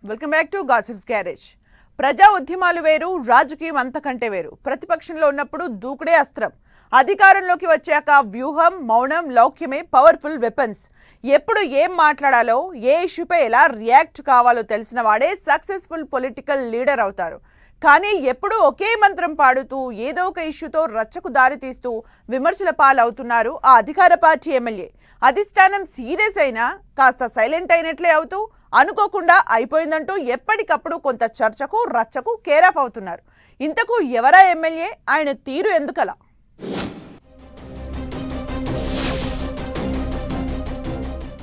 Welcome back to gossips garage. ప్రజా ఉద్యమాలు వేరు, రాజకీయం అంతకంటే వేరు. ప్రతిపక్షంలో ఉన్నప్పుడు దూకుడే అస్త్రం, అధికారంలోకి వచ్చాక వ్యూహం, మౌనం, లౌక్యమే పవర్ఫుల్ వెపన్స్. ఎప్పుడు ఏం మాట్లాడాలో, ఏ ఇష్యూపై ఎలా రియాక్ట్ కావాలో తెలిసిన వాడే సక్సెస్ఫుల్ పొలిటికల్ లీడర్ అవుతారు. కానీ ఎప్పుడు ఒకే మంత్రం పాడుతూ ఏదో ఒక ఇష్యూతో రచ్చకు దారి తీస్తూ విమర్శల పాలవుతున్నారు ఆ అధికార పార్టీ ఎమ్మెల్యే. అధిష్టానం సీరియస్ అయినా కాస్త సైలెంట్ అయినట్లే అవుతూ అనుకోకుండా అయిపోయిందంటూ ఎప్పటికప్పుడు కొంత చర్చకు రచ్చకు కేరాఫ్ అవుతున్నారు. ఇంతకు ఎవరా ఎమ్మెల్యే, ఆయన తీరు ఎందుకలా?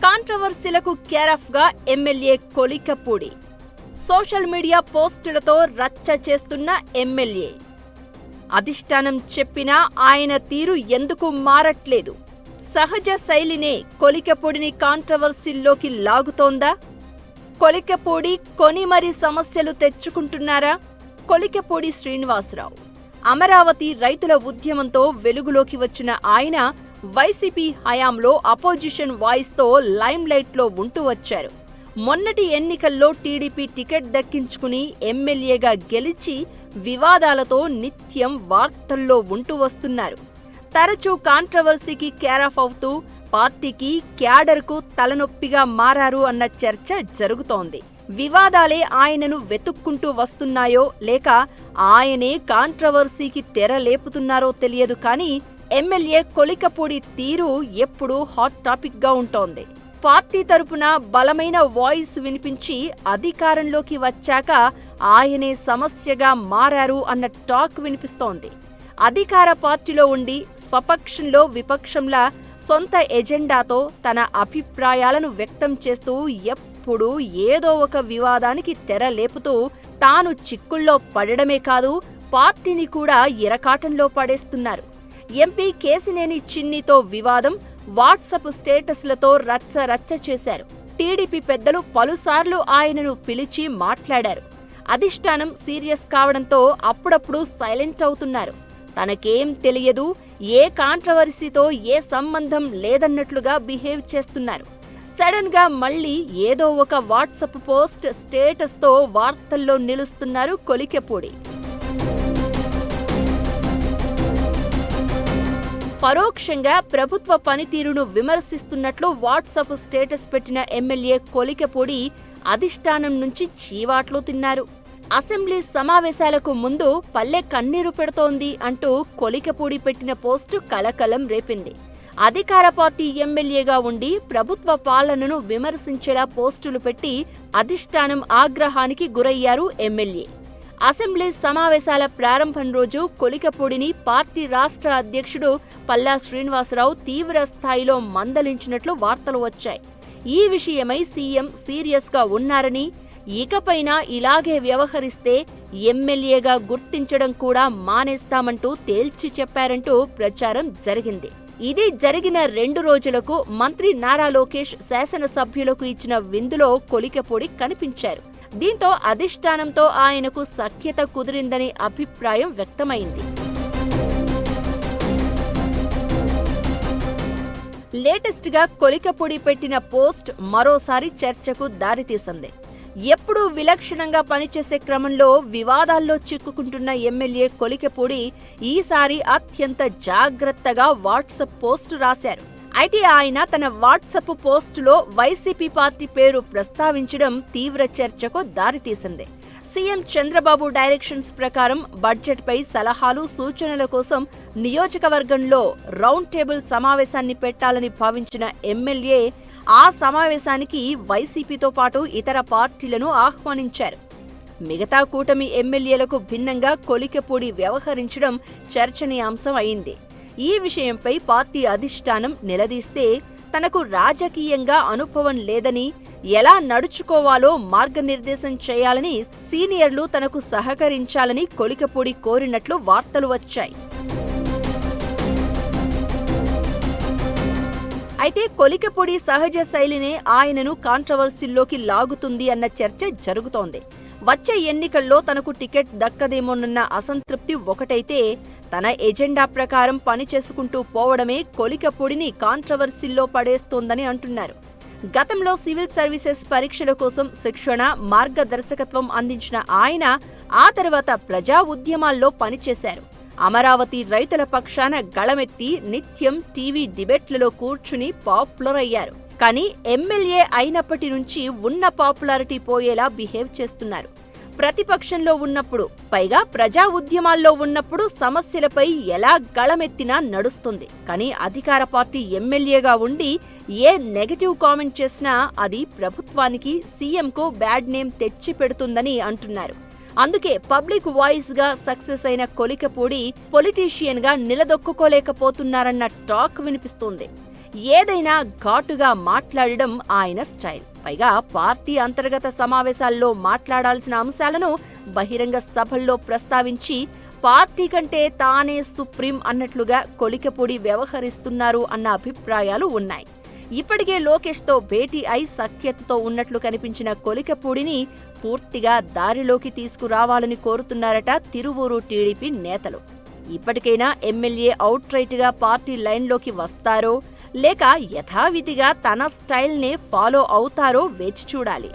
కాంట్రవర్సీలకు కేరాఫ్ గా ఎమ్మెల్యే కొలికపూడి. సోషల్ మీడియా పోస్టులతో రచ్చ చేస్తున్న ఎమ్మెల్యే. అధిష్టానం చెప్పినా ఆయన తీరు ఎందుకు మారట్లేదు? సహజ శైలినే కొలికపూడిని కాంట్రవర్సీల్లోకి లాగుతోందా? కొలికపూడి కొని మరి సమస్యలు తెచ్చుకుంటున్నారా? కొలికపూడి శ్రీనివాసరావు అమరావతి రైతుల ఉద్యమంతో వెలుగులోకి వచ్చిన ఆయన వైసీపీ హయాంలో అపోజిషన్ వాయిస్తో లైమ్ లైట్లో ఉంటూ వచ్చారు. మొన్నటి ఎన్నికల్లో టీడీపీ టికెట్ దక్కించుకుని ఎమ్మెల్యేగా గెలిచి వివాదాలతో నిత్యం వార్తల్లో ఉంటూ వస్తున్నారు. తరచూ కాంట్రవర్సీకి కేరాఫ్ అవుతూ పార్టీకి, క్యాడర్కు తలనొప్పిగా మారారు అన్న చర్చ జరుగుతోంది. వివాదాలే ఆయనను వెతుక్కుంటూ వస్తున్నాయో లేక ఆయనే కాంట్రవర్సీకి తెర లేపుతున్నారో తెలియదు, కానీ ఎమ్మెల్యే కొలికపూడి తీరు ఎప్పుడూ హాట్ టాపిక్ గా ఉంటోంది. పార్టీ తరపున బలమైన వాయిస్ వినిపించి అధికారంలోకి వచ్చాక ఆయనే సమస్యగా మారారు అన్న టాక్ వినిపిస్తోంది. అధికార పార్టీలో ఉండి స్వపక్షంలో విపక్షంలా సొంత ఎజెండాతో తన అభిప్రాయాలను వ్యక్తం చేస్తూ ఎప్పుడూ ఏదో ఒక వివాదానికి తెర లేపుతూ తాను చిక్కుల్లో పడడమే కాదు, పార్టీని కూడా ఇరకాటంలో పడేస్తున్నారు. ఎంపీ కేశినేని చిన్నితో వివాదం, వాట్సాప్ స్టేటస్లతో రచ్చ చేశారు. టీడీపీ పెద్దలు పలుసార్లు ఆయనను పిలిచి మాట్లాడారు. అధిష్టానం సీరియస్ కావడంతో అప్పుడప్పుడు సైలెంట్ అవుతున్నారు. తనకేం తెలియదు, ఏ కాంట్రవర్సీతో ఏ సంబంధం లేదన్నట్లుగా బిహేవ్ చేస్తున్నారు. సడన్ గా మళ్ళీ ఏదో ఒక వాట్సాప్ పోస్ట్, స్టేటస్తో వార్తల్లో నిలుస్తున్నారు కొలికపూడి. పరోక్షంగా ప్రభుత్వ పనితీరును విమర్శిస్తున్నట్లు వాట్సాప్ స్టేటస్ పెట్టిన ఎమ్మెల్యే కొలికపూడి అధిష్టానం నుంచి చీవాట్లు తిన్నారు. అసెంబ్లీ సమావేశాలకు ముందు పల్లె కన్నీరు పెడుతోంది అంటూ కొలికపూడి పెట్టిన పోస్టు కలకలం రేపింది. అధికార పార్టీ ఎమ్మెల్యేగా ఉండి ప్రభుత్వ పాలనను విమర్శించేలా పోస్టులు పెట్టి అధిష్టానం ఆగ్రహానికి గురయ్యారు ఎమ్మెల్యే. అసెంబ్లీ సమావేశాల ప్రారంభం రోజు కొలికపూడిని పార్టీ రాష్ట్ర అధ్యక్షుడు పల్లా శ్రీనివాసరావు తీవ్ర స్థాయిలో మందలించినట్లు వార్తలు వచ్చాయి. ఈ విషయమై సీఎం సీరియస్ గా ఉన్నారని, ఇకపైనా ఇలాగే వ్యవహరిస్తే ఎమ్మెల్యేగా గుర్తించడం కూడా మానేస్తామంటూ తేల్చి చెప్పారంటూ ప్రచారం జరిగింది. ఇది జరిగిన 2 రోజులకు మంత్రి నారా లోకేష్ శాసనసభ్యులకు ఇచ్చిన విందులో కొలికపూడి కనిపించారు. దీంతో అధిష్టానంతో ఆయనకు సఖ్యత కుదిరిందని అభిప్రాయం వ్యక్తమైంది. లేటెస్ట్ గా కొలికపూడి పెట్టిన పోస్ట్ మరోసారి చర్చకు దారితీసింది. ఎప్పుడూ విలక్షణంగా పనిచేసే క్రమంలో వివాదాల్లో చిక్కుకుంటున్న ఎమ్మెల్యే కొలికపూడి ఈసారి అత్యంత జాగ్రత్తగా వాట్సాప్ పోస్టు రాశారు. అయితే ఆయన తన వాట్సాప్ పోస్టులో వైసీపీ పార్టీ పేరు ప్రస్తావించడం తీవ్ర చర్చకు దారితీసింది. సీఎం చంద్రబాబు డైరెక్షన్స్ ప్రకారం బడ్జెట్పై సలహాలు, సూచనల కోసం నియోజకవర్గంలో రౌండ్ టేబుల్ సమావేశాన్ని పెట్టాలని భావించిన ఎమ్మెల్యే ఆ సమావేశానికి వైసీపీతో పాటు ఇతర పార్టీలను ఆహ్వానించారు. మిగతా కూటమి ఎమ్మెల్యేలకు భిన్నంగా కొలికపూడి వ్యవహరించడం చర్చనీయాంశం అయింది. ఈ విషయంపై పార్టీ అధిష్టానం నిలదీస్తే తనకు రాజకీయంగా అనుభవం లేదని, ఎలా నడుచుకోవాలో మార్గనిర్దేశం చేయాలని సీనియర్లు తనకు సహకరించాలని కొలికపూడి కోరినట్లు వార్తలు వచ్చాయి. అయితే కొలికపూడి సహజ శైలినే ఆయనను కాంట్రవర్సీల్లోకి లాగుతుంది అన్న చర్చ జరుగుతోంది. వచ్చే ఎన్నికల్లో తనకు టికెట్ దక్కదేమోనన్న అసంతృప్తి ఒకటైతే, తన ఎజెండా ప్రకారం పనిచేసుకుంటూ పోవడమే కొలికపూడిని కాంట్రవర్సీల్లో పడేస్తోందని అంటున్నారు. గతంలో సివిల్ సర్వీసెస్ పరీక్షల కోసం శిక్షణ, మార్గదర్శకత్వం అందించిన ఆయన ఆ తర్వాత ప్రజా ఉద్యమాల్లో పనిచేశారు. అమరావతి రైతుల పక్షాన గళమెత్తి నిత్యం టీవీ డిబేట్లలో కూర్చుని పాపులర్ అయ్యారు. కానీ ఎమ్మెల్యే అయినప్పటి నుంచి ఉన్న పాపులారిటీ పోయేలా బిహేవ్ చేస్తున్నారు. ప్రతిపక్షంలో ఉన్నప్పుడు, పైగా ప్రజా ఉద్యమాల్లో ఉన్నప్పుడు సమస్యలపై ఎలా గళమెత్తినా నడుస్తుంది. కానీ అధికార పార్టీ ఎమ్మెల్యేగా ఉండి ఏ నెగటివ్ కామెంట్ చేసినా అది ప్రభుత్వానికి, సీఎంకు బ్యాడ్ నేమ్ తెచ్చి పెడుతుందని అంటున్నారు. అందుకే పబ్లిక్ వాయిస్ గా సక్సెస్ అయిన కొలికపూడి పొలిటీషియన్ గా నిలదొక్కుకోలేకపోతున్నారన్న టాక్ వినిపిస్తోంది. ఏదైనా ఘాటుగా మాట్లాడడం ఆయన స్టైల్. పైగా పార్టీ అంతర్గత సమావేశాల్లో మాట్లాడాల్సిన అంశాలను బహిరంగ సభల్లో ప్రస్తావించి పార్టీ కంటే తానే సుప్రీం అన్నట్లుగా కొలికపూడి వ్యవహరిస్తున్నారు అన్న అభిప్రాయాలు ఉన్నాయి. ఇప్పటికే లోకేష్తో భేటీ అయి సఖ్యతతో ఉన్నట్లు కనిపించిన కొలికపూడిని పూర్తిగా దారిలోకి తీసుకురావాలని కోరుతున్నారట తిరువూరు టీడీపీ నేతలు. ఇప్పటికైనా ఎమ్మెల్యే అవుట్ రైట్ గా పార్టీ లైన్లోకి వస్తారో లేక యథావిధిగా తన స్టైల్నే ఫాలో అవుతారో వేచి చూడాలి.